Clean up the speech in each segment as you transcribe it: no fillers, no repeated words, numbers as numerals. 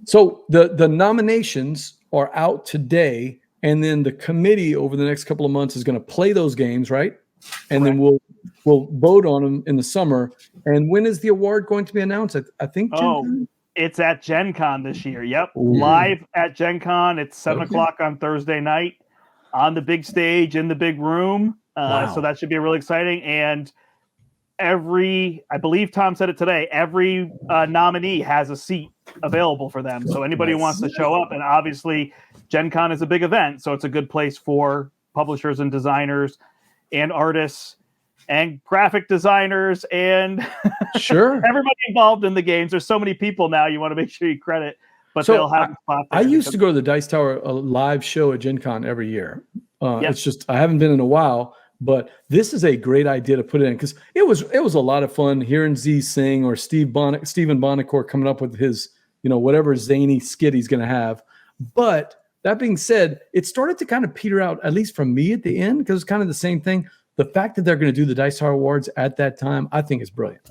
So the nominations are out today, and then the committee over the next couple of months is going to play those games, right? And then we'll vote on them in the summer. And when is the award going to be announced? I think. It's at Gen Con this year. Yep, live at Gen Con. It's 7:00 on Thursday night on the big stage in the big room. So that should be really exciting. And I believe Tom said it today, every nominee has a seat available for them. So anybody who wants to show up, and obviously Gen Con is a big event, so it's a good place for publishers and designers and artists and graphic designers and everybody involved in the games. There's so many people now, you want to make sure you credit, but they'll have a spot there. I used to go to the Dice Tower live show at Gen Con every year. It's just, I haven't been in a while, but this is a great idea to put it in, because it was a lot of fun hearing Z sing, or Stephen Bonacore coming up with his, whatever zany skit he's going to have. But that being said, it started to kind of peter out, at least from me at the end, because it's kind of the same thing. The fact that they're going to do the Dice Tower Awards at that time, I think is brilliant.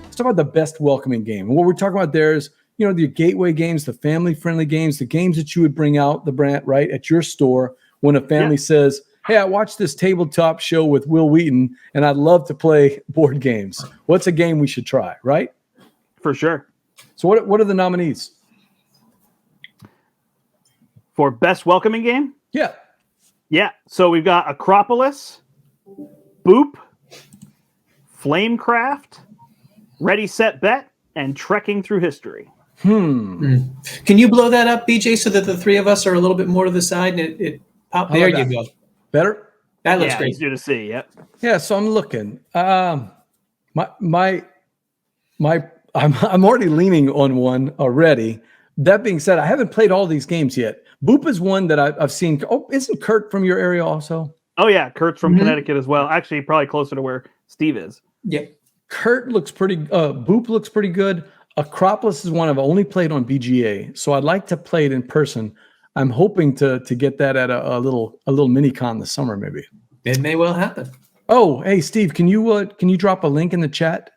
Let's talk about the best welcoming game. And what we're talking about there is, the gateway games, the family-friendly games, the games that you would bring out, the Brandt, right, at your store when a family says, hey, I watched this tabletop show with Will Wheaton, and I'd love to play board games. What's a game we should try, right? For sure. So what are the nominees? For best welcoming game? Yeah. Yeah. So we've got Acropolis, Boop, Flamecraft, Ready, Set, Bet, and Trekking Through History. Can you blow that up, BJ, so that the three of us are a little bit more to the side and it pop? There you go. Better? That looks great. Easier to see. Yep. Yeah. So I'm looking. I'm already leaning on one already. That being said, I haven't played all these games yet. Boop is one that I've seen. Oh, isn't Kurt from your area also? Oh yeah, Kurt's from Connecticut as well. Actually, probably closer to where Steve is. Yeah. Kurt looks pretty. Boop looks pretty good. Acropolis is one I've only played on BGA, so I'd like to play it in person. I'm hoping to get that at a little mini con this summer, maybe. It may well happen. Oh, hey Steve, can you drop a link in the chat?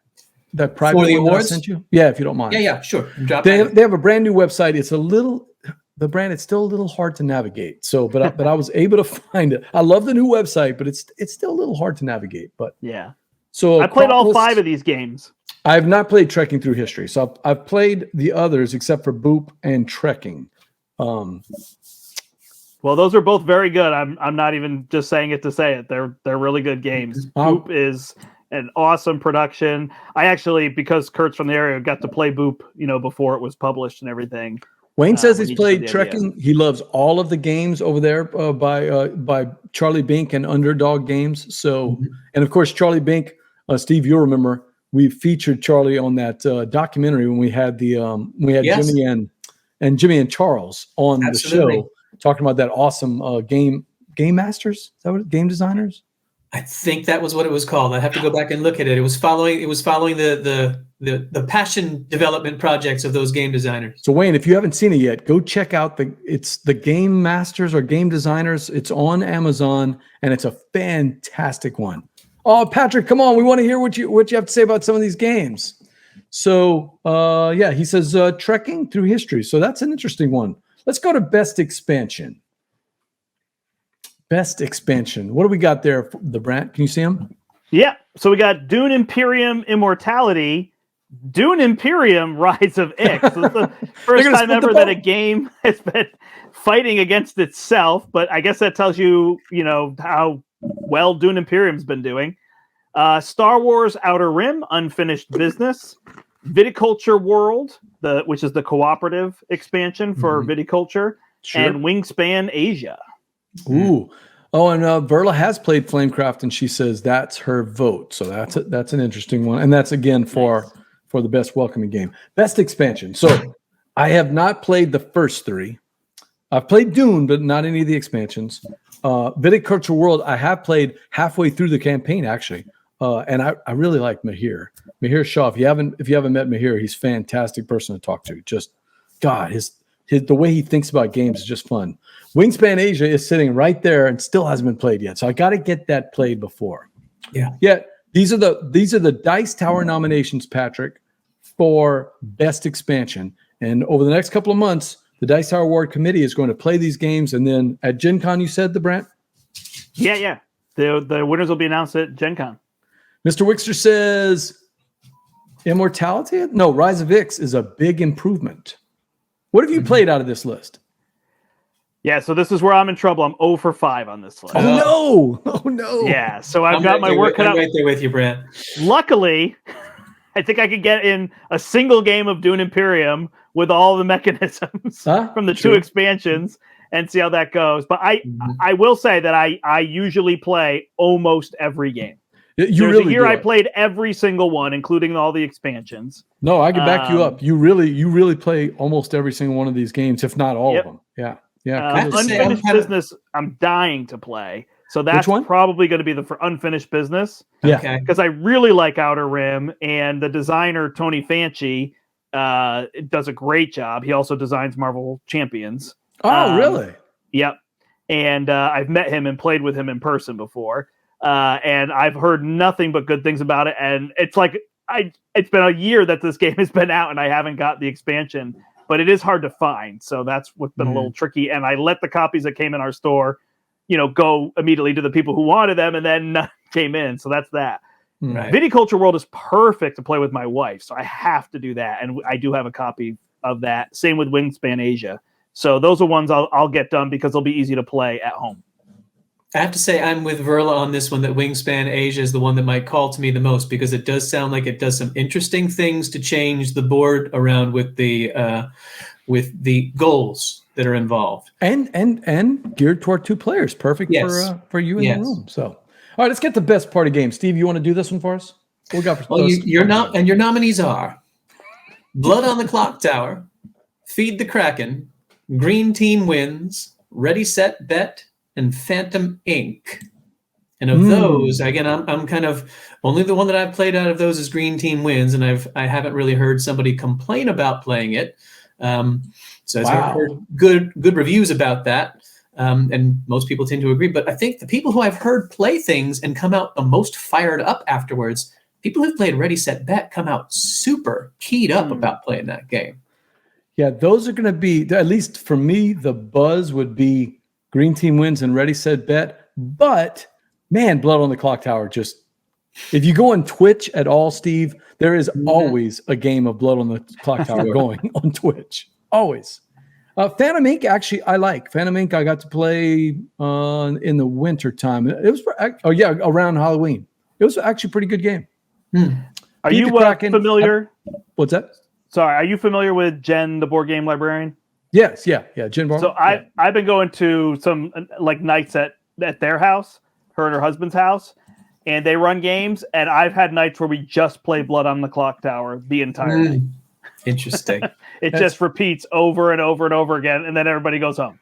That private for the one awards? that I sent you? Yeah, if you don't mind. Yeah, sure. They have a brand new website. It's it's still a little hard to navigate. So, but I was able to find it. I love the new website, but it's still a little hard to navigate. But yeah. So I played all 5 of these games. I have not played Trekking Through History. So I've played the others except for Boop and Trekking. Well, those are both very good. I'm not even just saying it to say it. They're really good games. Boop is an awesome production. I actually, because Kurt's from the area, got to play Boop, before it was published and everything. Wayne says he's played Trekking. He loves all of the games over there by Charlie Bink and Underdog Games. So, and of course, Charlie Bink, Steve, you'll remember, we featured Charlie on that documentary when we had Jimmy and Charles on the show, talking about that awesome game masters. Is that what game designers? I think that was what it was called. I have to go back and look at it. It was following the passion development projects of those game designers. So Wayne, if you haven't seen it yet, go check out it's the Game Masters or Game Designers. It's on Amazon and it's a fantastic one. Oh, Patrick, come on. We want to hear what you have to say about some of these games. So he says Trekking Through History. So that's an interesting one. Let's go to Best Expansion. Best expansion. What do we got there, the Brandt? Can you see them? Yeah. So we got Dune Imperium Immortality, Dune Imperium Rise of Ix. So it's the first time ever that a game has been fighting against itself, but I guess that tells you, how well Dune Imperium's been doing. Star Wars Outer Rim, Unfinished Business, Viticulture World, which is the cooperative expansion for viticulture, and Wingspan Asia. Ooh. Oh, and Verla has played Flamecraft, and she says that's her vote. So that's an interesting one. And that's, again, for the best welcoming game. Best expansion. So I have not played the first 3. I've played Dune, but not any of the expansions. Viticulture World, I have played halfway through the campaign, actually. And I really like Mahir. Mahir Shah. If you haven't met Mahir, he's a fantastic person to talk to. Just, God, his the way he thinks about games is just fun. Wingspan Asia is sitting right there and still hasn't been played yet. So I got to get that played before. Yeah. Yeah. These are the Dice Tower nominations, Patrick, for best expansion. And over the next couple of months, the Dice Tower Award Committee is going to play these games. And then at Gen Con, you said, the Brandt? Yeah. The winners will be announced at Gen Con. Mr. Wixter says Immortality? No, Rise of Ix is a big improvement. What have you played out of this list? Yeah, so this is where I'm in trouble. I'm 0 for 5 on this list. Oh, no. Oh, no. Yeah, so I've got my work cut out. I'm right there with you, Brandt. Luckily, I think I could get in a single game of Dune Imperium with all the mechanisms from the 2 expansions and see how that goes. But I will say that I usually play almost every game. There's a year I played every single one, including all the expansions. No, I can back you up. You really play almost every single one of these games, if not all of them. Yeah. Unfinished Business, I'm dying to play. So that's probably going to be for Unfinished Business. Yeah. Because I really like Outer Rim, and the designer, Tony Fanchi, does a great job. He also designs Marvel Champions. Oh, really? Yep. And I've met him and played with him in person before. And I've heard nothing but good things about it. And it's like it's been a year that this game has been out, and I haven't got the expansion, but it is hard to find. So that's what's been a little tricky. And I let the copies that came in our store, go immediately to the people who wanted them, and then none came in. So that's that. Right. Viticulture World is perfect to play with my wife, so I have to do that. And I do have a copy of that. Same with Wingspan Asia. So those are ones I'll get done because they'll be easy to play at home. I have to say I'm with Verla on this one, that Wingspan Asia is the one that might call to me the most, because it does sound like it does some interesting things to change the board around with the goals that are involved. And geared toward 2 players. Perfect for you in the room. So, all right, let's get the best party game. Steve, you want to do this one for us? What we got for your nominees are Blood on the Clock Tower, Feed the Kraken, Green Team Wins, Ready, Set, Bet, and Phantom Inc. And of those, again, I'm kind of only the one that I've played out of those is Green Team Wins, and I haven't really heard somebody complain about playing it. So I've heard good reviews about that, and most people tend to agree. But I think the people who I've heard play things and come out the most fired up afterwards, people who've played Ready, Set, Bet, come out super keyed up about playing that game. Yeah, those are going to be, at least for me, the buzz would be Green Team Wins and Ready, Set, Bet. But, man, Blood on the Clock Tower just... If you go on Twitch at all, Steve, there is always a game of Blood on the Clock Tower going on Twitch. Always. Phantom Inc. actually I like. Phantom Inc. I got to play in the winter time. It was around Halloween. It was actually a pretty good game. Are you familiar? What's that? Sorry, are you familiar with Jen, the board game librarian? Yes, yeah, Jen Bar. So I've been going to some nights at their house, her and her husband's house, and they run games. And I've had nights where we just play Blood on the Clock Tower the entire night. Interesting. It just repeats over and over and over again, and then everybody goes home.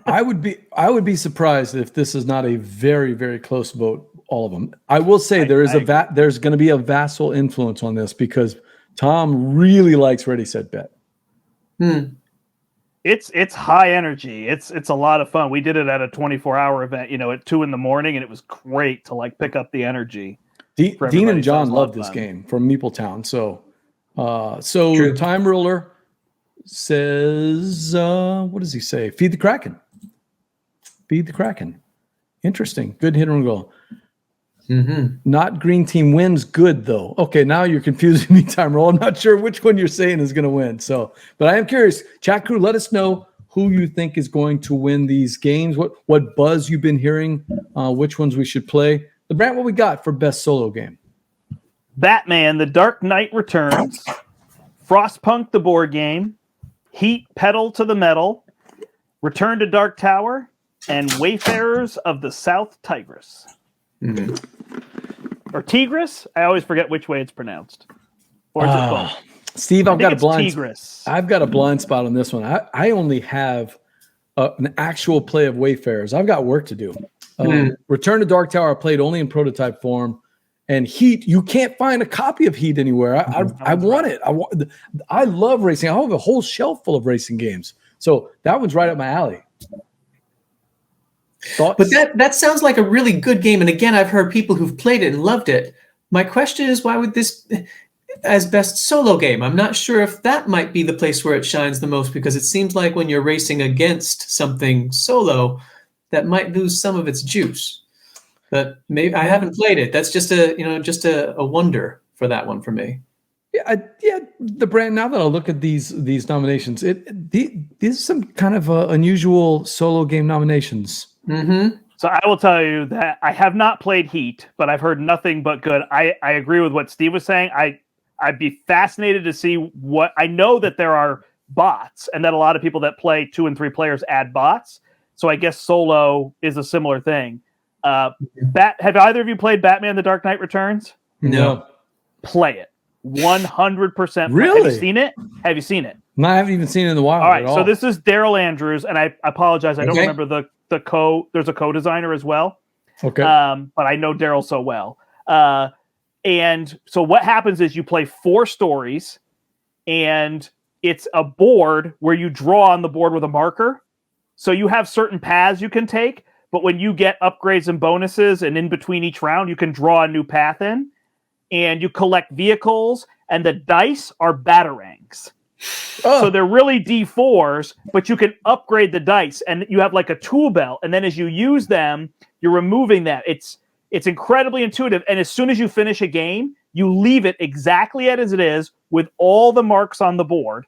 I would be surprised if this is not a very, very close vote. All of them. I will say there's going to be a vassal influence on this because Tom really likes Ready, Set, Bet. It's high energy. It's a lot of fun. We did it at a 24-hour event, at 2 a.m, and it was great to pick up the energy. Dean and John love this game from Meepletown. So True. Time Ruler says, what does he say? Feed the Kraken. Feed the Kraken. Interesting. Good hit and goal. Not Green Team Wins. Good though. Okay, now you're confusing me, Time Roll. I'm not sure which one you're saying is going to win. So, but I am curious. Chat Crew, let us know who you think is going to win these games. What buzz you've been hearing? Which ones we should play? The Brandt, what we got for best solo game? Batman: The Dark Knight Returns, Frostpunk the board game, Heat Pedal to the Metal, Return to Dark Tower, and Wayfarers of the South Tigris. Or Tigris? I always forget which way it's pronounced. Or is it both? Steve, I've got a blind spot on this one. I only have an actual play of Wayfarers. I've got work to do. Return to Dark Tower I played only in prototype form. And Heat, you can't find a copy of Heat anywhere. I want it. I love racing. I have a whole shelf full of racing games. So that one's right up my alley. Thoughts? But that sounds like a really good game. And again, I've heard people who've played it and loved it. My question is, why would this, as best solo game, I'm not sure if that might be the place where it shines the most, because it seems like when you're racing against something solo, that might lose some of its juice. But maybe I haven't played it. That's just a wonder for that one for me. Yeah, the Brandt. Now that I look at these nominations, these are some kind of unusual solo game nominations. Mm-hmm. So I will tell you that I have not played Heat, but I've heard nothing but good. I agree with what Steve was saying. I'd be fascinated to see what, I know that there are bots and that a lot of people that play 2 and 3 players add bots. So I guess solo is a similar thing. Have either of you played Batman: The Dark Knight Returns? No. Play it. 100%. Really? Have you seen it? Have you seen it? No, I haven't even seen it in the wild. All right. At all. So this is Daryl Andrews, and I apologize. I don't remember there's a co-designer as well. Okay. But I know Daryl so well. And so what happens is you play 4 stories, and it's a board where you draw on the board with a marker. So you have certain paths you can take, but when you get upgrades and bonuses, and in between each round, you can draw a new path in, and you collect vehicles, and the dice are batarangs. Oh. So they're really D4s, but you can upgrade the dice, and you have like a tool belt. And then as you use them, you're removing that. It's incredibly intuitive. And as soon as you finish a game, you leave it exactly as it is with all the marks on the board.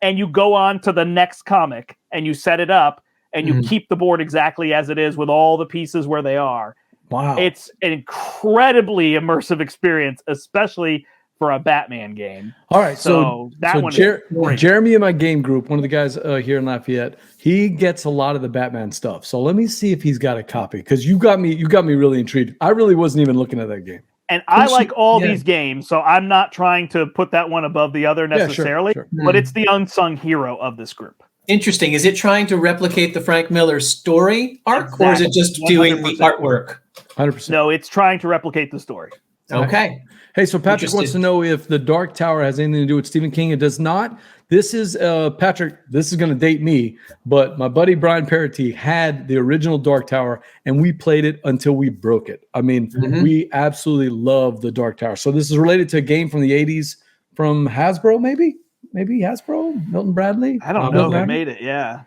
And you go on to the next comic and you set it up and you keep the board exactly as it is with all the pieces where they are. Wow. It's an incredibly immersive experience, especially for a Batman game. All right, so Jeremy in my game group, one of the guys here in Lafayette, he gets a lot of the Batman stuff. So let me see if he's got a copy, because you got me really intrigued. I really wasn't even looking at that game. And I like all these games, so I'm not trying to put that one above the other necessarily, sure. But it's the unsung hero of this group. Interesting. Is it trying to replicate the Frank Miller story arc, Exactly. or is it just doing 100%. the artwork? 100%. No, it's trying to replicate the story. Okay. Hey, so Patrick wants to know if the Dark Tower has anything to do with Stephen King. It does not. This is Patrick. This is going to date me, but my buddy Brian Parity had the original Dark Tower, and we played it until we broke it. I mean, we absolutely love the Dark Tower. So this is related to a game from the '80s from Hasbro, maybe Hasbro, Milton Bradley. I don't know who made it. Yeah.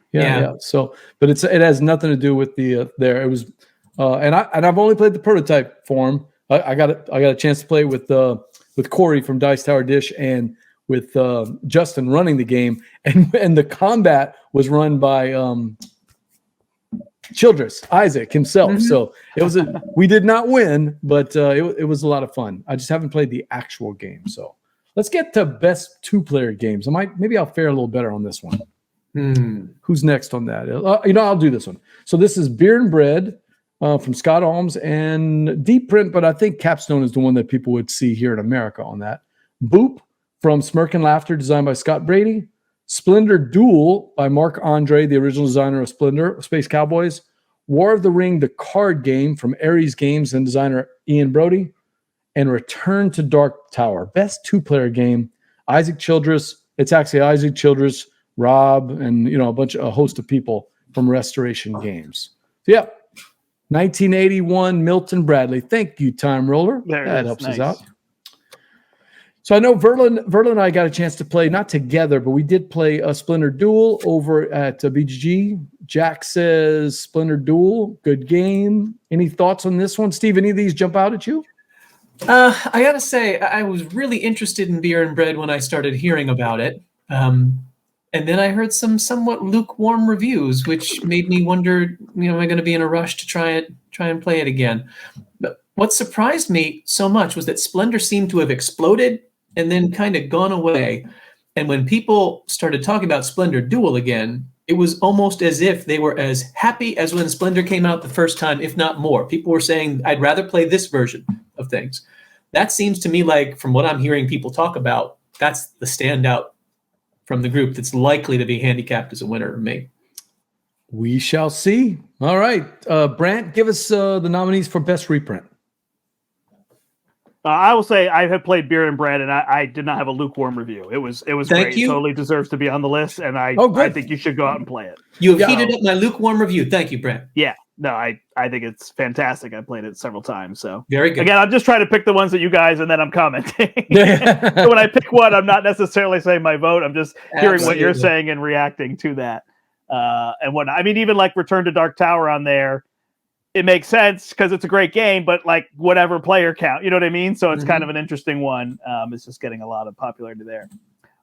So, but it has nothing to do with the there. It was, and I've only played the prototype form. I got a chance to play with Corey from Dice Tower Dish and with Justin running the game, and the combat was run by Childress Isaac himself. So it was we did not win, but it was a lot of fun. I just haven't played the actual game. So let's get to best 2-player games. Maybe I'll fare a little better on this one. Who's next on that? I'll do this one. So this is Beer and Bread. From Scott Alms and Deep Print, but I think Capstone is the one that people would see here in America on that. Boop from Smirk and Laughter, designed by Scott Brady. Splendor Duel by Mark Andre, the original designer of Splendor, Space Cowboys. War of the Ring, the card game from Ares Games and designer Ian Brody. And Return to Dark Tower, best 2-player game. Isaac Childress. It's actually Isaac Childress, Rob, and a host of people from Restoration Games. So, yeah. 1981, Milton Bradley. Thank you, Time Roller. That helps us out. So I know Verlin and I got a chance to play, not together, but we did play a Splendor Duel over at BGG. Jack says Splendor Duel, good game. Any thoughts on this one? Steve, any of these jump out at you? I got to say, I was really interested in Beer and Bread when I started hearing about it. And then I heard some somewhat lukewarm reviews, which made me wonder, am I going to be in a rush to try and play it again? But what surprised me so much was that Splendor seemed to have exploded and then kind of gone away. And when people started talking about Splendor Duel again, it was almost as if they were as happy as when Splendor came out the first time, if not more. People were saying, I'd rather play this version of things. That seems to me like, from what I'm hearing people talk about, that's the standout from the group that's likely to be handicapped as a winner of me. We shall see. All right. Brandt, give us the nominees for best reprint. I will say I have played Beard and Bread, and I did not have a lukewarm review. It was Thank great. you. It totally deserves to be on the list, and I think you should go out and play it. You have heated up my lukewarm review. Thank you, Brent. Yeah, no, I think it's fantastic. I played it several times. So very good. Again, I'm just trying to pick the ones that you guys, and then I'm commenting. So when I pick one, I'm not necessarily saying my vote. I'm just hearing what you're saying and reacting to that and whatnot. I mean, even like Return to Dark Tower on there. It makes sense because it's a great game, but like whatever player count, you know what I mean? So it's kind of an interesting one. It's just getting a lot of popularity there.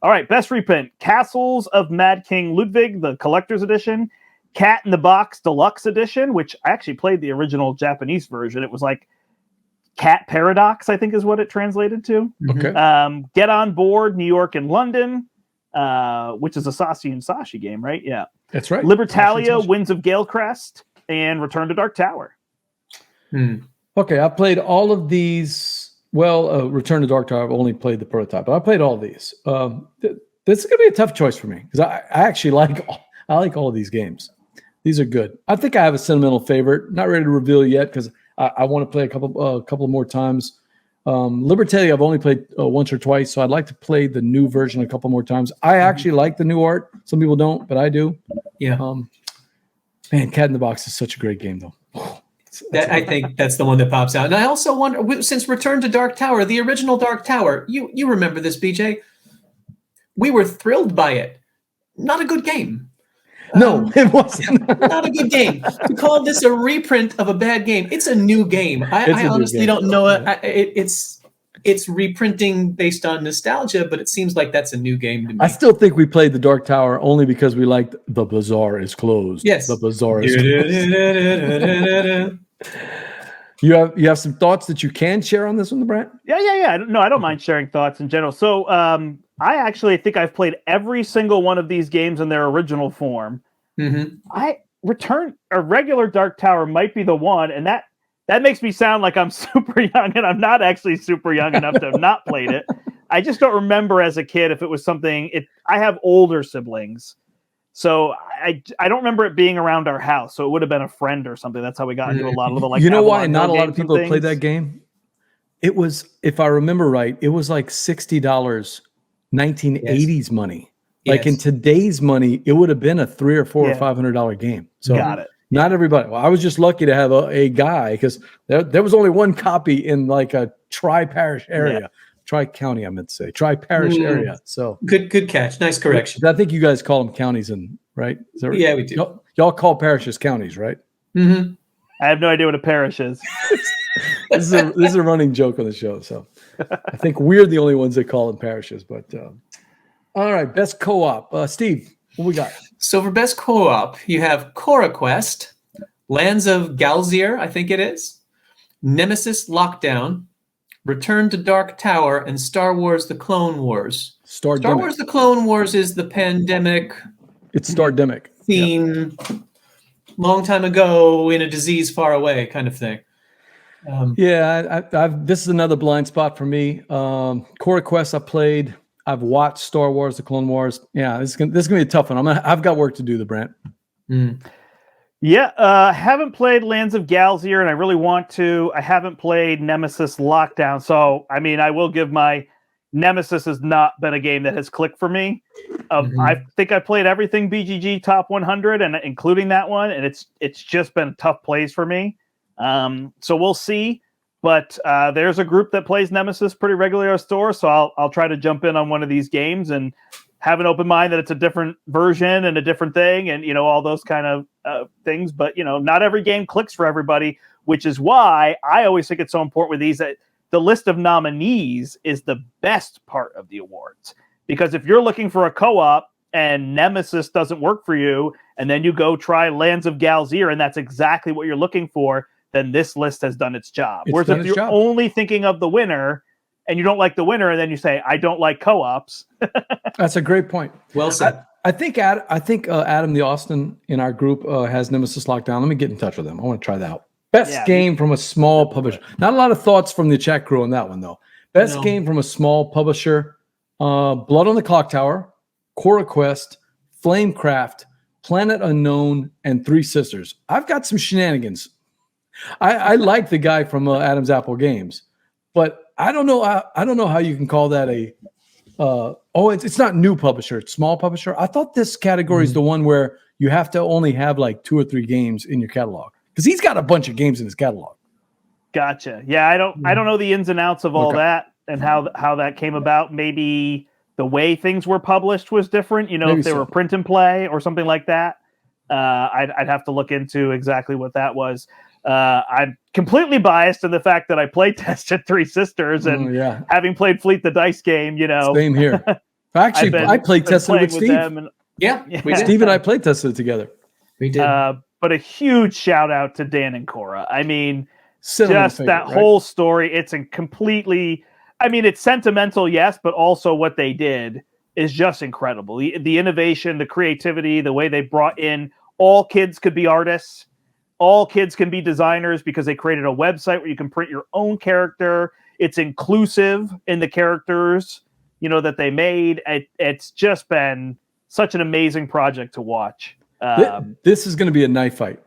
All right, best reprint. Castles of Mad King Ludwig, the collector's edition. Cat in the Box Deluxe Edition, which I actually played the original Japanese version. It was like Cat Paradox, I think is what it translated to. Okay. Get On Board, New York and London, which is a Sashi and Sashi game, right? Yeah. That's right. Libertalia, Winds of Galecrest, and Return to Dark Tower. Okay, I played all of these. Well, Return to Dark Tower, I've only played the prototype, but I played all of these. This is going to be a tough choice for me because I actually like all of these games. These are good. I think I have a sentimental favorite. Not ready to reveal yet because I want to play a couple more times. Libertalia, I've only played once or twice, so I'd like to play the new version a couple more times. I actually like the new art. Some people don't, but I do. Yeah. Man, Cat in the Box is such a great game, though. I think that's the one that pops out. And I also wonder, since Return to Dark Tower, the original Dark Tower, you remember this, BJ? We were thrilled by it. Not a good game. No, it wasn't. Not a good game. To call this a reprint of a bad game, it's a new game. I honestly don't know it. It's reprinting based on nostalgia, but it seems like that's a new game to me. I still think we played the Dark Tower only because we liked The Bazaar is Closed. Yes. The Bazaar is Closed. You have some thoughts that you can share on this one, Brandt? Yeah. No, I don't mind sharing thoughts in general. So I actually think I've played every single one of these games in their original form. A regular Dark Tower might be the one, and that makes me sound like I'm super young, and I'm not actually super young enough to have not played it. I just don't remember as a kid if it was something. I have older siblings, so I don't remember it being around our house. So it would have been a friend or something. That's how we got into a lot of the You know why not a lot of people have played that game? It was, if I remember right, it was like $60, 1980s money. Like in today's money, it would have been a $300 or $400 or $500 game. So got it. Not everybody. Well, I was just lucky to have a guy because there was only one copy in like a tri-parish area. Tri-county, I meant to say. Tri-parish area. So good catch. Nice correction. I think you guys call them counties, right? Is that right? Yeah, we do. Y'all call parishes counties, right? Mm-hmm. I have no idea what a parish is. This is a running joke on the show. So I think we're the only ones that call them parishes. But all right, best co-op. Steve, what we got? So for best co-op, you have Cora Quest, Lands of Galzier, I think it is, Nemesis Lockdown, Return to Dark Tower, and Star Wars The Clone Wars. Star Wars The Clone Wars is the pandemic. It's Stardemic. Theme, long time ago in a disease far away kind of thing. This is another blind spot for me. Cora Quest I played. I've watched Star Wars: The Clone Wars. Yeah, this is gonna be a tough one. I've got work to do, Brandt. Yeah, haven't played Lands of Galzier, and I really want to. I haven't played Nemesis Lockdown, so I mean, I will give my Nemesis has not been a game that has clicked for me. I think I played everything BGG Top 100, and including that one, and it's just been tough plays for me. So we'll see. But there's a group that plays Nemesis pretty regularly at our store, so I'll try to jump in on one of these games and have an open mind that it's a different version and a different thing, and all those kind of things. But not every game clicks for everybody, which is why I always think it's so important with these that the list of nominees is the best part of the awards. Because if you're looking for a co-op and Nemesis doesn't work for you, and then you go try Lands of Galzier, and that's exactly what you're looking for, then this list has done its job. Whereas if you're only thinking of the winner and you don't like the winner, and then you say, I don't like co-ops. That's a great point. Well said. I think Adam the Austin in our group has Nemesis Lockdown. Let me get in touch with him. I want to try that out. Best game from a small publisher. Not a lot of thoughts from the Chat Krewe on that one, though. Best game from a small publisher. Blood on the Clock Tower, Cora Quest, Flamecraft, Planet Unknown, and Three Sisters. I've got some shenanigans. I like the guy from Adam's Apple Games, but I don't know. I don't know how you can call that a. It's not new publisher. It's small publisher. I thought this category is the one where you have to only have like 2 or 3 games in your catalog, because he's got a bunch of games in his catalog. Gotcha. Yeah, I don't know the ins and outs of all that and how that came about. Maybe the way things were published was different. You know, maybe if they were print and play or something like that. I'd have to look into exactly what that was. I'm completely biased in the fact that I play tested Three Sisters, and having played Fleet the Dice game, same here. Actually, I played tested with Steve. Steve and I played tested together. We did. But a huge shout out to Dan and Cora. I mean, just that whole story. It's it's sentimental, yes, but also what they did is just incredible. The innovation, the creativity, the way they brought in all kids could be artists. All kids can be designers because they created a website where you can print your own character. It's inclusive in the characters, that they made. It's just been such an amazing project to watch. This is going to be a knife fight.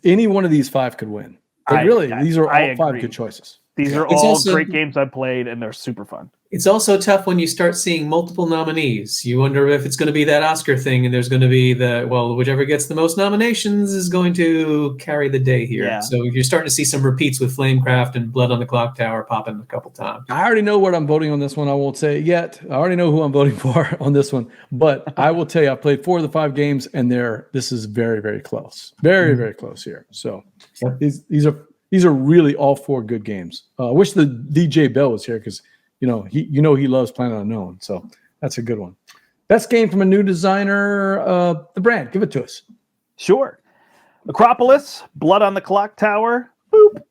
Any one of these 5 could win. These are all 5 good choices. These are all great games I've played, and they're super fun. It's also tough when you start seeing multiple nominees. You wonder if it's going to be that Oscar thing, and there's going to be whichever gets the most nominations is going to carry the day here. Yeah. So you're starting to see some repeats with Flamecraft and Blood on the Clock Tower popping a couple times. I already know what I'm voting on this one. I won't say it yet. I already know who I'm voting for on this one. But I will tell you, I've played 4 of the 5 games, and this is very, very close. Very, very close here. So these are really all 4 good games. I wish the DJ Bell was here, because he loves Planet Unknown. So that's a good one. Best game from a new designer, the Brandt. Give it to us. Sure. Acropolis, Blood on the Clock Tower, Boop,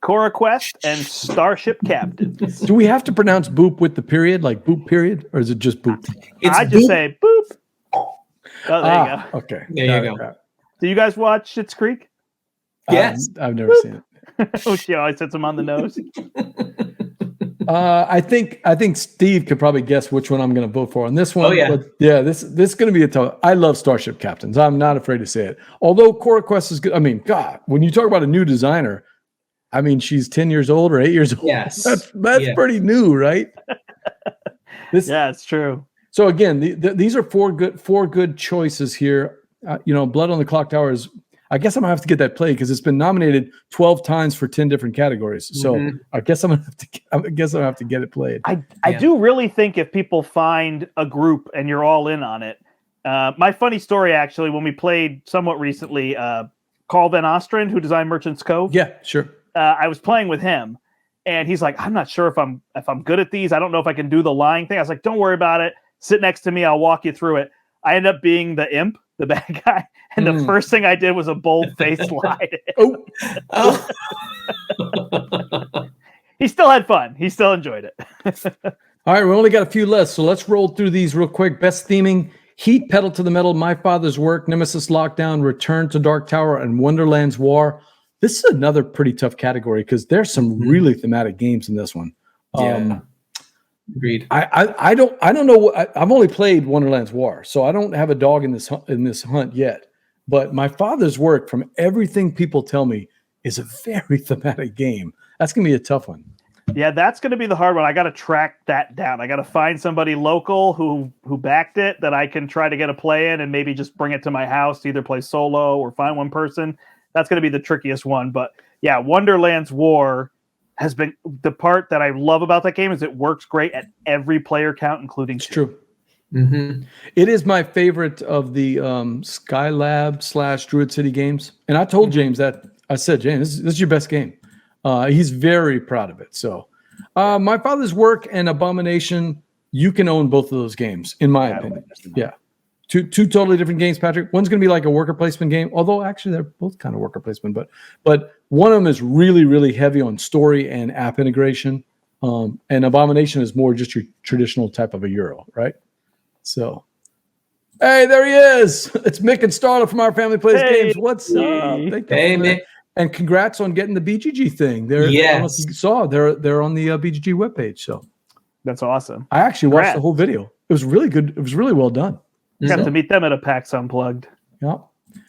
Cora Quest, and Starship Captains. Do we have to pronounce Boop with the period, like Boop period, or is it just Boop? I just say Boop. Oh, there you go. Okay. There you go. Do you guys watch Schitt's Creek? Yes. I've never seen it. She always hits him on the nose. I think Steve could probably guess which one I'm going to vote for on this one. Oh yeah, but this is going to be a tough. I love Starship Captains. I'm not afraid to say it. Although Cora Quest is good. I mean, God, when you talk about a new designer, she's 10 years old or 8 years old. Yes, that's pretty new, right? It's true. So again, these are four good choices here. Blood on the Clock Tower is. I guess I'm gonna have to get that played because it's been nominated 12 times for 10 different categories. So I guess I'm gonna have to get it played. I do really think if people find a group and you're all in on it. My funny story, actually, when we played somewhat recently, Carl Van Ostrand, who designed Merchant's Cove. Yeah, sure. I was playing with him, and he's like, "I'm not sure if I'm good at these. I don't know if I can do the lying thing." I was like, "Don't worry about it. Sit next to me. I'll walk you through it." I ended up being the imp, the bad guy. And the first thing I did was a bold-faced lie. He still had fun. He still enjoyed it. All right, we only got a few left, so let's roll through these real quick. Best theming: Heat, Pedal to the Metal, My Father's Work, Nemesis Lockdown, Return to Dark Tower, and Wonderland's War. This is another pretty tough category because there's some really thematic games in this one. Agreed. I don't know. I've only played Wonderland's War, so I don't have a dog in this hunt yet. But My Father's Work, from everything people tell me, is a very thematic game. That's going to be a tough one. Yeah, that's going to be the hard one. I got to track that down. I got to find somebody local who backed it that I can try to get a play in and maybe just bring it to my house to either play solo or find one person. That's going to be the trickiest one. But yeah, Wonderland's War has been the part that I love about that game is it works great at every player count, including it's true. Mm-hmm. It is my favorite of the Skylab / Druid City games. And I told James that. I said, James, this is your best game. He's very proud of it. So My Father's Work and Abomination, you can own both of those games, in my opinion. Yeah. Two totally different games, Patrick. One's going to be like a worker placement game, although actually they're both kind of worker placement. But one of them is really, really heavy on story and app integration. And Abomination is more just your traditional type of a Euro, right? So, hey, there he is. It's Mick and Starla from Our Family Plays Games. What's up? Hey, Mick. And congrats on getting the BGG thing. I don't know if you saw, they're on the BGG webpage. So that's awesome. I actually watched the whole video. It was really good. It was really well done. Got to meet them at a PAX Unplugged.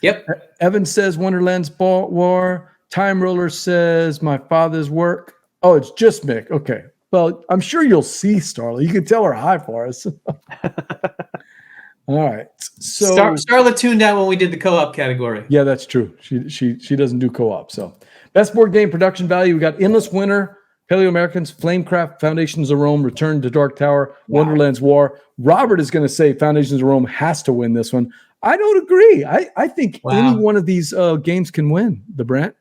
Yep. Evan says Wonderland's War. Time Roller says My Father's Work. Oh, it's just Mick. Okay. Well, I'm sure you'll see Starla. You can tell her hi for us. All right. So Starla tuned out when we did the co-op category. Yeah, that's true. She doesn't do co-op. So best board game production value. We got Endless Winter, Paleo Americans, Flamecraft, Foundations of Rome, Return to Dark Tower, Wonderland's War. Robert is going to say Foundations of Rome has to win this one. I don't agree. I think any one of these games can win, the Brandt.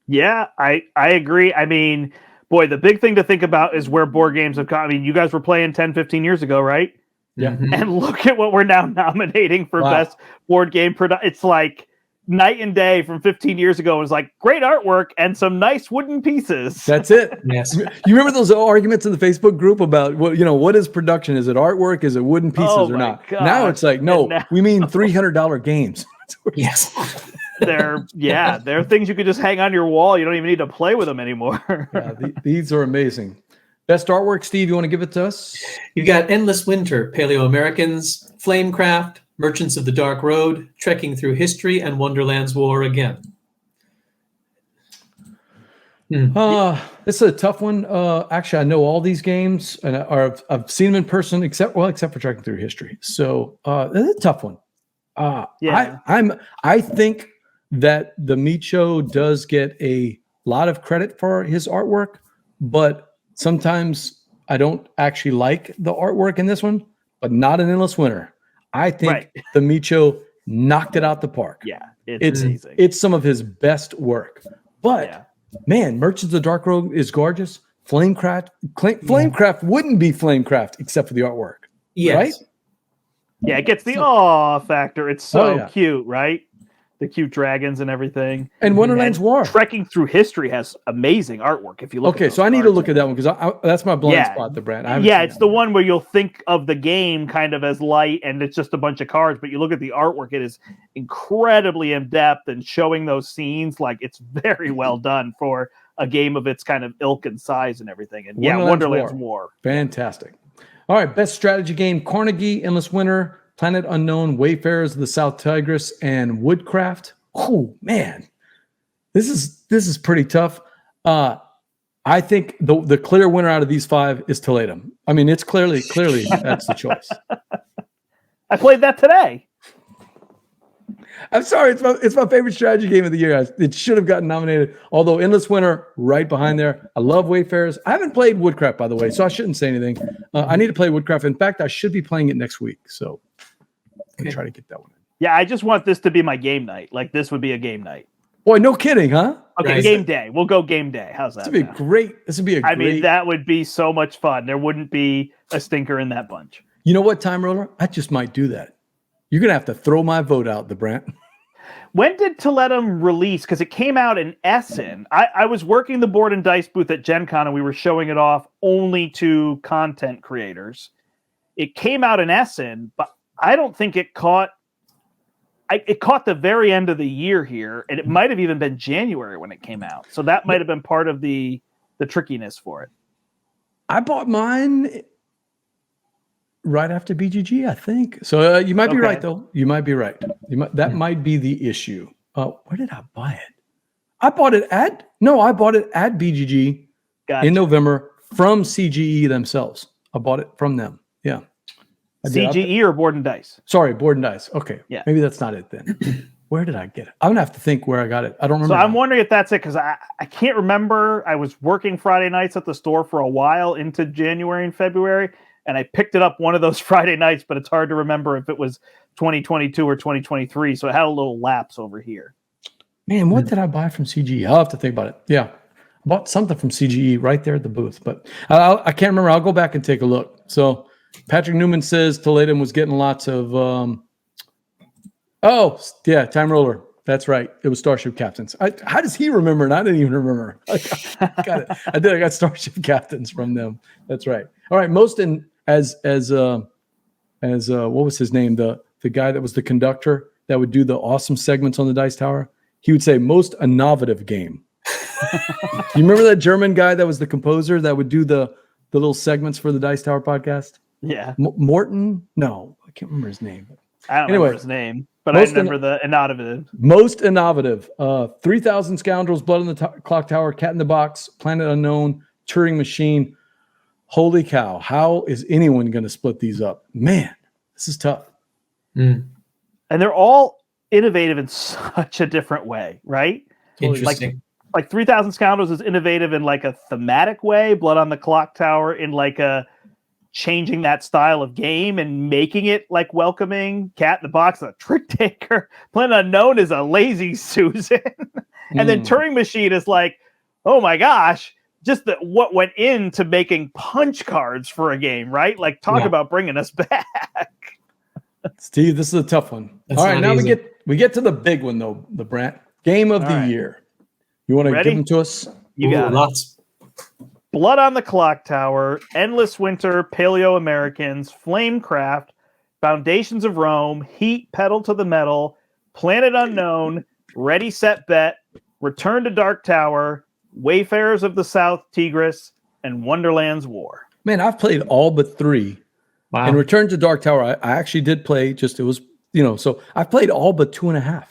Yeah, I agree. I mean, boy, the big thing to think about is where board games have come. I mean, you guys were playing 10, 15 years ago, right? Yeah. Mm-hmm. And look at what we're now nominating for best board game production. It's like night and day from 15 years ago. It was like great artwork and some nice wooden pieces. That's it. Yes. You remember those arguments in the Facebook group about what is production? Is it artwork? Is it wooden pieces or not? God. Now it's like, no, we mean $300 games. Yes. They're things you could just hang on your wall. You don't even need to play with them anymore. These are amazing. Best artwork, Steve, you want to give it to us? You've got Endless Winter, Paleo Americans, Flamecraft, Merchants of the Dark Road, Trekking Through History, and Wonderland's War again. This is a tough one. Actually, I know all these games, and I've seen them in person, except for Trekking Through History. So it's a tough one. I think that the Meat Show does get a lot of credit for his artwork, but sometimes I don't actually like the artwork in this one, but not an Endless Winter. I think the Meat Show knocked it out the park. Yeah, it's amazing. It's some of his best work. But man, Merchants of the Dark Road is gorgeous. Flamecraft wouldn't be Flamecraft except for the artwork. Yes. Right? Yeah, it gets the awe factor. It's so cute, right? The cute dragons and everything. And Wonderland's War. Trekking Through History has amazing artwork. If you look, so I need to look at that one because that's my blind spot. The Brandt. It's the one where you'll think of the game kind of as light and it's just a bunch of cards, but you look at the artwork; it is incredibly in depth and showing those scenes. Like it's very well done for a game of its kind of ilk and size and everything. And Wonderland's War. Fantastic. All right, best strategy game: Carnegie, Endless Winter, Planet Unknown, Wayfarers of the South Tigris, and Woodcraft. Oh man, this is pretty tough. I think the clear winner out of these five is Toledo. I mean, it's clearly that's the choice. I played that today. I'm sorry, it's my favorite strategy game of the year. It should have gotten nominated. Although Endless Winter right behind there. I love Wayfarers. I haven't played Woodcraft, by the way, so I shouldn't say anything. I need to play Woodcraft. In fact, I should be playing it next week. So I'm gonna try to get that one in. Yeah, I just want this to be my game night. Like this would be a game night. Boy, no kidding, huh? Okay, game day. We'll go game day. How's that? This would be great. This would be I mean, that would be so much fun. There wouldn't be a stinker in that bunch. You know what, Time Roller? I just might do that. You're gonna have to throw my vote out, the Brandt. When did Toledo release? Because it came out in Essen. I was working the board and dice booth at Gen Con, and we were showing it off only to content creators. It came out in Essen, but I don't think it caught. It caught the very end of the year here, and it might have even been January when it came out. So that might have been part of the trickiness for it. I bought mine right after BGG, I think. So you might be right, though. You might be right. That might be the issue. Where did I buy it? I bought it at BGG in November from CGE themselves. I bought it from them. Yeah. CGE or Board and Dice? Sorry, Board and Dice. Okay. Yeah. Maybe that's not it then. Where did I get it? I'm going to have to think where I got it. I don't remember. So I'm wondering if that's it because I can't remember. I was working Friday nights at the store for a while into January and February, and I picked it up one of those Friday nights, but it's hard to remember if it was 2022 or 2023. So it had a little lapse over here. Man, what did I buy from CGE? I'll have to think about it. Yeah. I bought something from CGE right there at the booth, but I can't remember. I'll go back and take a look. So Patrick Newman says Toledo was getting lots of Time Roller. That's right. It was Starship Captains. How does he remember? And I didn't even remember. I got it. I got Starship Captains from them. That's right. All right. What was his name? The guy that was the conductor that would do the awesome segments on the Dice Tower. He would say most innovative game. You remember that German guy that was the composer that would do the little segments for the Dice Tower podcast? Yeah. Morton? No, I can't remember his name. I don't remember his name, but I remember the innovative. Most innovative. 3,000 Scoundrels, Blood on the Clock Tower, Cat in the Box, Planet Unknown, Turing Machine. holy cow, how is anyone going to split these up? Man, this is tough. Mm. And they're all innovative in such a different way, right? Interesting. Like 3,000 Scoundrels is innovative in like a thematic way. Blood on the Clock Tower in like a changing that style of game and making it like welcoming. Cat in the Box, a trick taker. Planet Unknown is a lazy Susan. And then Turing Machine is like, oh my gosh, just what went into making punch cards for a game, right? Like talk about bringing us back. Steve, this is a tough one. That's all right, now easy. we get to the big one though, the Brandt game of the year. You want to give them to us? You got lots. Blood on the Clock Tower, Endless Winter, Paleo Americans, Flamecraft, Foundations of Rome, Heat, Pedal to the Metal, Planet Unknown, Ready, Set, Bet, Return to Dark Tower, Wayfarers of the South, Tigris, and Wonderland's War. Man, I've played all but 3. Wow. And Return to Dark Tower, I actually did play. It was, so I played all but 2.5.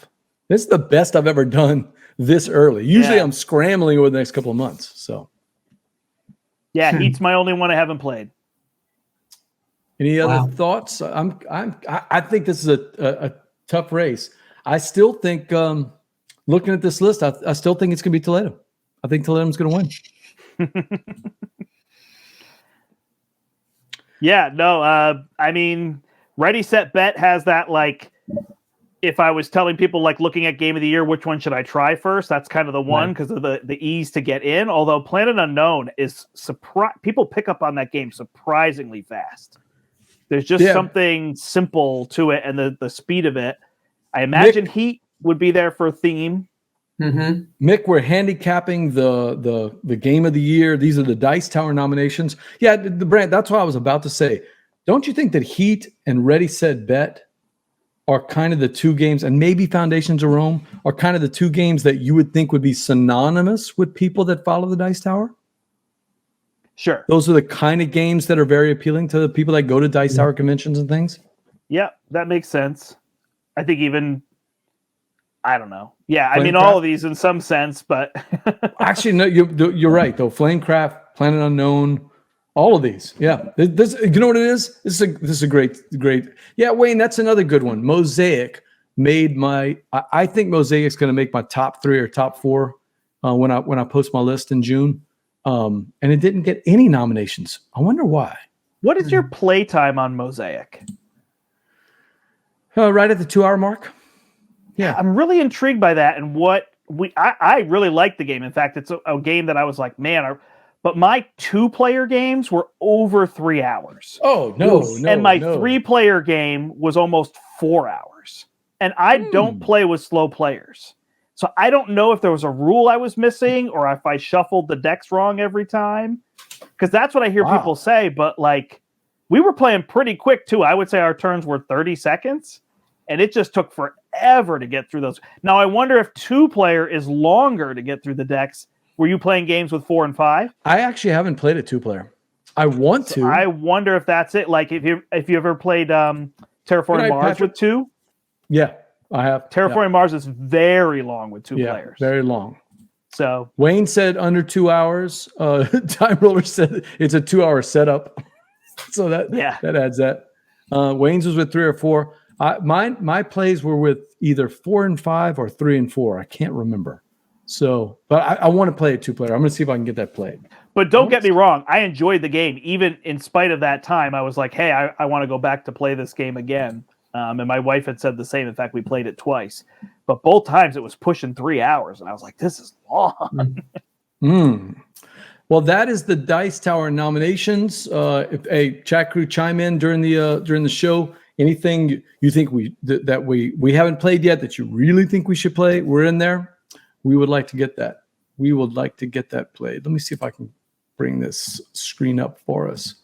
This is the best I've ever done this early. Usually I'm scrambling over the next couple of months. So, yeah, Heat's my only one I haven't played. Any other thoughts? I think this is a tough race. I still think, looking at this list, I still think it's going to be Toledo. I think Toledo's going to win. Yeah, no, I mean, Ready, Set, Bet has that, like, if I was telling people, like, looking at Game of the Year, which one should I try first? That's kind of the one because of the ease to get in. Although Planet Unknown is people pick up on that game surprisingly fast. There's just something simple to it and the speed of it. I imagine Heat would be there for a theme. Mm-hmm. Mick, we're handicapping the game of the year. These are the Dice Tower nominations. Yeah, the Brandt, that's what I was about to say. Don't you think that Heat and Ready, Set, Bet are kind of the 2 games, and maybe Foundations of Rome are kind of the 2 games that you would think would be synonymous with people that follow the Dice Tower? Sure. Those are the kind of games that are very appealing to the people that go to Dice Tower conventions and things? Yeah, that makes sense. I think even... I don't know. Yeah, I mean, Flamecraft? all of these in some sense, but... Actually, no, you're right, though. Flamecraft, Planet Unknown, all of these. Yeah. This, you know what it is? This is a great. Yeah, Wayne, that's another good one. Mosaic made I think Mosaic's going to make my top 3 or top 4 when I post my list in June. And it didn't get any nominations. I wonder why. What is your playtime on Mosaic? Right at the 2-hour mark. Yeah, I'm really intrigued by that, and I really like the game. In fact, it's a game that I was like, man, but my 2-player games were over 3 hours. Oh no! And my 3-player game was almost 4 hours. And I don't play with slow players, so I don't know if there was a rule I was missing or if I shuffled the decks wrong every time. Because that's what I hear people say. But like, we were playing pretty quick too. I would say our turns were 30 seconds. And it just took forever to get through those. Now, I wonder if 2-player is longer to get through the decks. Were you playing games with 4 and 5? I actually haven't played a 2-player. I want to. I wonder if that's it. Like if you ever played Terraforming Mars with 2? Yeah, I have. Terraforming Mars is very long with 2 players. Very long. So Wayne said under 2 hours. Time Roller said it's a 2-hour setup. So that adds that. Wayne's was with 3 or 4. My plays were with either 4 and 5 or 3 and 4. I can't remember. So, but I want to play a 2-player. I'm going to see if I can get that played. But don't get me wrong. I enjoyed the game. Even in spite of that time, I was like, hey, I want to go back to play this game again. And my wife had said the same. In fact, we played it twice. But both times it was pushing 3 hours. And I was like, this is long. Well, that is the Dice Tower nominations. If a chat crew chime in during the show. Anything you think that we haven't played yet that you really think we should play, we're in there. We would like to get that. We would like to get that played. Let me see if I can bring this screen up for us.